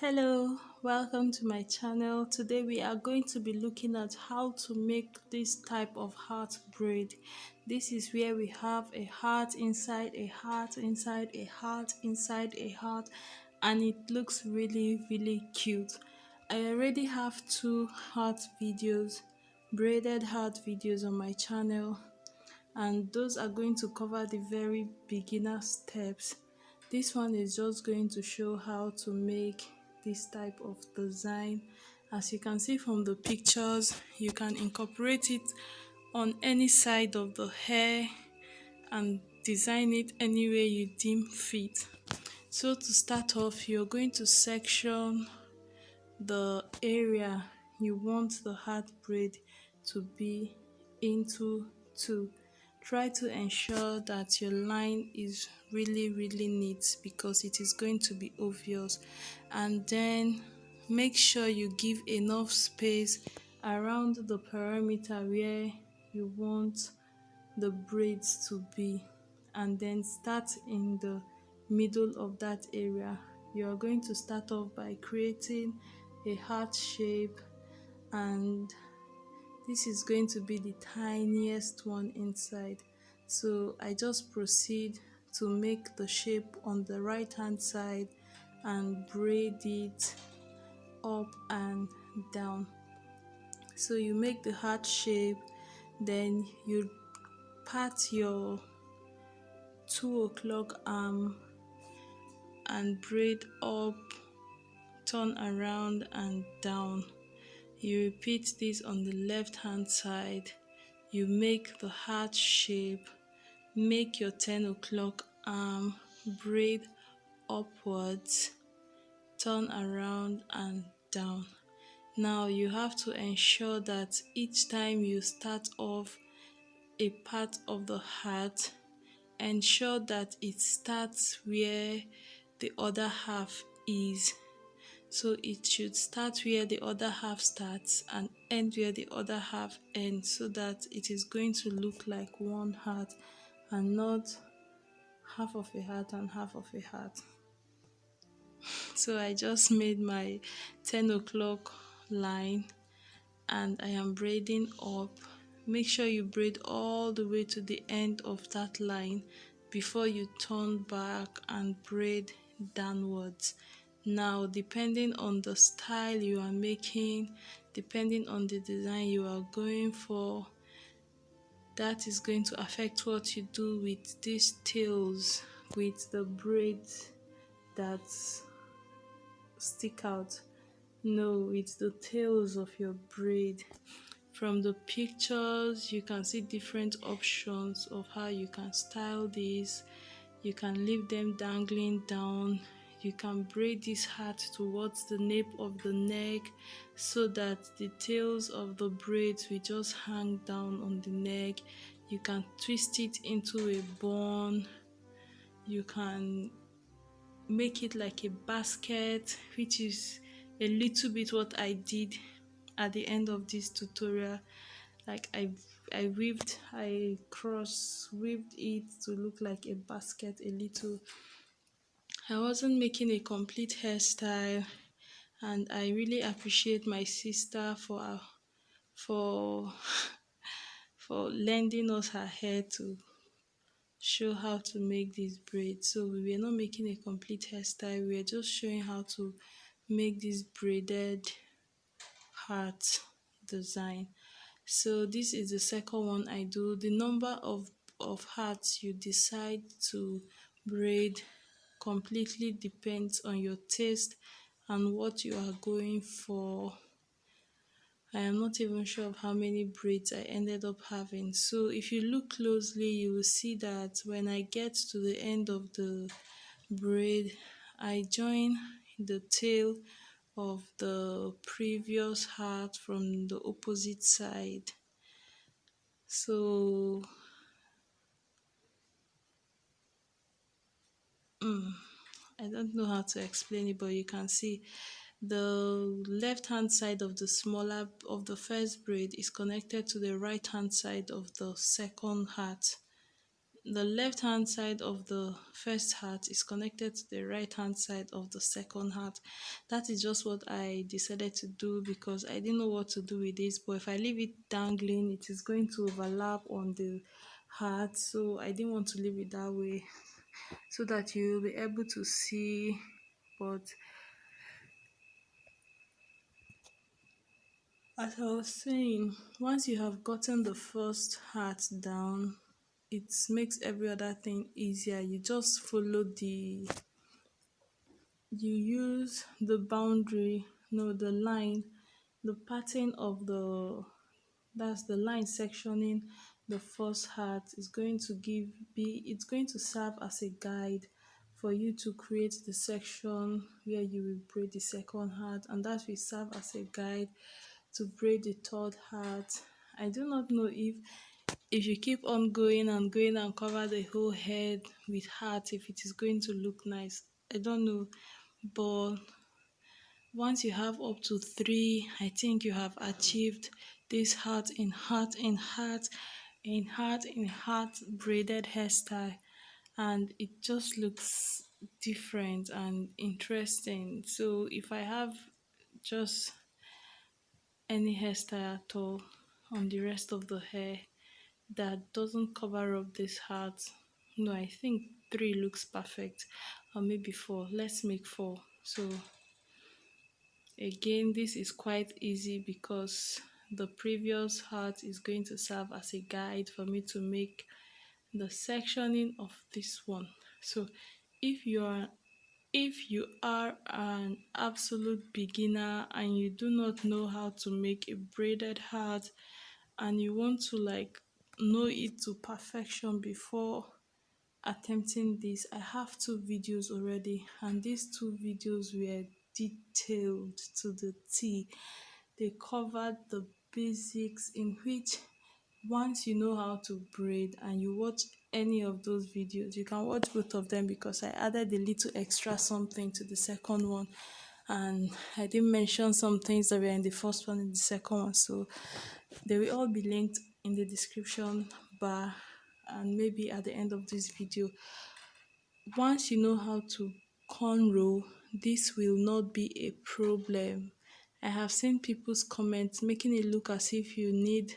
Hello, welcome to my channel. Today we are going to be looking at how to make this type of heart braid. This is where we have a heart inside a heart inside a heart inside a heart, and it looks really cute. I already have two heart videos, braided heart videos on my channel, and those are going to cover the very beginner steps. This one is just going to show how to make this type of design. As you can see from the pictures, you can incorporate it on any side of the hair and design it any way you deem fit. So to start off, you're going to section the area you want the heart braid to be into two. Try to ensure that your line is really neat because it is going to be obvious, and then make sure you give enough space around the perimeter where you want the braids to be, and then start in the middle of that area. You are going to start off by creating a heart shape, and this is going to be the tiniest one inside. So I just proceed to make the shape on the right hand side and braid it up and down. So you make the heart shape, then you part your 2 o'clock arm and braid up, turn around and down. You repeat this on the left hand side. You make the heart shape, make your 10 o'clock arm, braid upwards, turn around and down. Now you have to ensure that each time you start off a part of the heart, ensure that it starts where the other half is. So it should start where the other half starts and end where the other half ends, so that it is going to look like one heart and not half of a heart and half of a heart. So I just made my 10 o'clock line and I am braiding up. Make sure you braid all the way to the end of that line before you turn back and braid downwards. Now, depending on the style you are making, depending on the design you are going for, that is going to affect what you do with these tails, with the braids that stick out. No, it's the tails of your braid. From the pictures, you can see different options of how you can style this. You can leave them dangling down. You can braid this hat towards the nape of the neck so that the tails of the braids will just hang down on the neck. You can twist it into a bun. You can make it like a basket, which is a little bit what I did at the end of this tutorial. Like I cross weaved it to look like a basket a little. I wasn't making a complete hairstyle, and I really appreciate my sister for for lending us her hair to show how to make this braid. So we were not making a complete hairstyle, we were just showing how to make this braided heart design. So this is the second one I do. The number of hearts you decide to braid completely depends on your taste and what you are going for. I am not even sure of how many braids I ended up having. So if you look closely, you will see that when I get to the end of the braid, I join the tail of the previous heart from the opposite side. So I don't know how to explain it, but you can see the left hand side of the smaller of the first braid is connected to the right hand side of the second heart. the left hand side of the first hat is connected to the right hand side of the second hat. That is just what I decided to do because I didn't know what to do with this, but if I leave it dangling it is going to overlap on the hat, so I didn't want to leave it that way so that you'll be able to see. But as I was saying, once you have gotten the first hat down, it makes every other thing easier. You just follow you use the boundary, no, the line, the pattern of that's the line sectioning the first hat is going to it's going to serve as a guide for you to create the section where you will braid the second hat, and that will serve as a guide to braid the third hat. I do not know if you keep on going and going and cover the whole head with hat, if it is going to look nice. I don't know, but once you have up to three, I think you have achieved this heart in heart in heart in heart in heart braided hairstyle, and it just looks different and interesting. So if I have just any hairstyle at all on the rest of the hair that doesn't cover up this heart, no, I think three looks perfect, or maybe four. Let's make four. So again, this is quite easy because the previous heart is going to serve as a guide for me to make the sectioning of this one. So if you are an absolute beginner and you do not know how to make a braided hat and you want to like know it to perfection before attempting this, I have two videos already, and these two videos were detailed to the T. They covered the basics, in which once you know how to braid and you watch any of those videos, you can watch both of them because I added a little extra something to the second one, and I didn't mention some things that were in the first one and the second one, so they will all be linked in the description bar and maybe at the end of this video. Once you know how to cornrow, this will not be a problem. I have seen people's comments making it look as if you need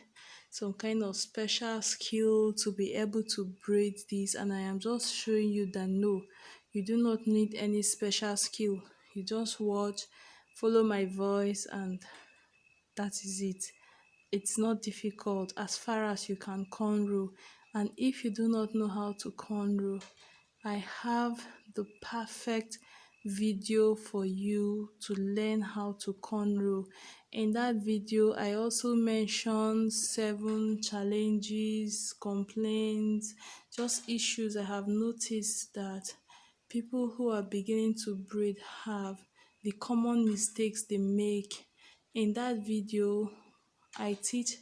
some kind of special skill to be able to braid this, and I am just showing you that no, you do not need any special skill. You just watch, follow my voice, and that is it. It's not difficult as far as you can cornrow. And if you do not know how to cornrow, I have the perfect video for you to learn how to cornrow. In that video, I also mentioned 7 challenges, complaints, just issues I have noticed that people who are beginning to braid have, the common mistakes they make. In that video, I teach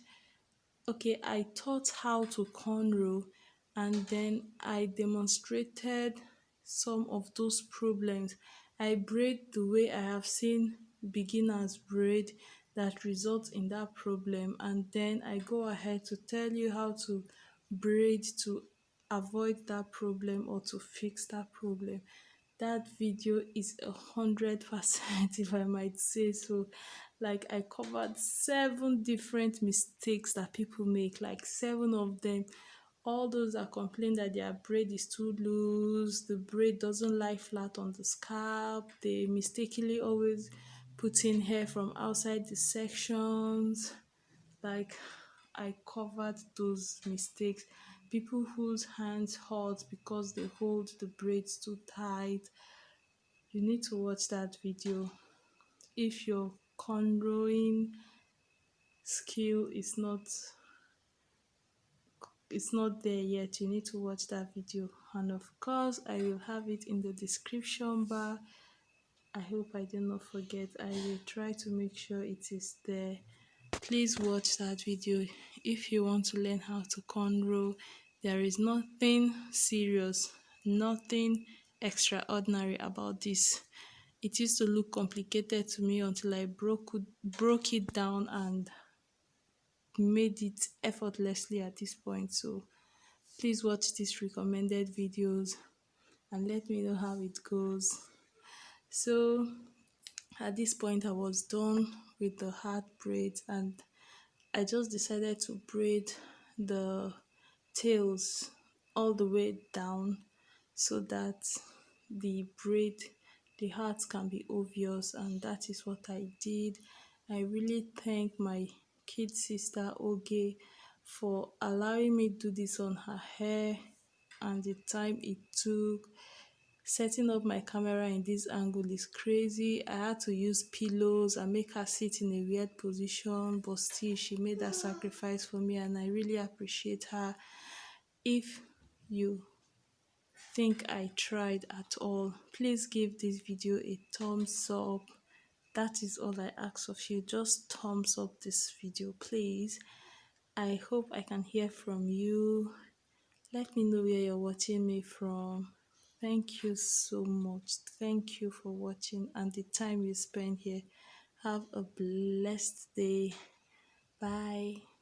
okay, I taught how to cornrow, and then I demonstrated some of those problems. I braid the way I have seen beginners braid that results in that problem, and then I go ahead to tell you how to braid to avoid that problem or to fix that problem. That video is 100% if I might say so. Like, I covered 7 different mistakes that people make, like 7 of them. All those that complain that their braid is too loose, the braid doesn't lie flat on the scalp, they mistakenly always put in hair from outside the sections. Like, I covered those mistakes. People whose hands hurt because they hold the braids too tight. You need to watch that video. If your cornrowing skill is not there yet, you need to watch that video, and of course I will have it in the description bar. I hope I did not forget. I will try to make sure it is there. Please watch that video if you want to learn how to cornrow. There is nothing serious, nothing extraordinary about this. It used to look complicated to me until I broke it down and made it effortlessly at this point. So Please watch these recommended videos and let me know how it goes. So at this point I was done with the hard braids, and I just decided to braid the tails all the way down so that the braid, the heart can be obvious, and that is what I did. I really thank my kid sister Oge for allowing me to do this on her hair, and the time it took. Setting up my camera in this angle is crazy. I had to use pillows and make her sit in a weird position, but still she made that sacrifice for me, and I really appreciate her. If you think I tried at all, please give this video a thumbs up. That is all I ask of you. Just thumbs up this video, please. I hope I can hear from you. Let me know where you're watching me from. Thank you so much. Thank you for watching and the time you spend here. Have a blessed day. Bye.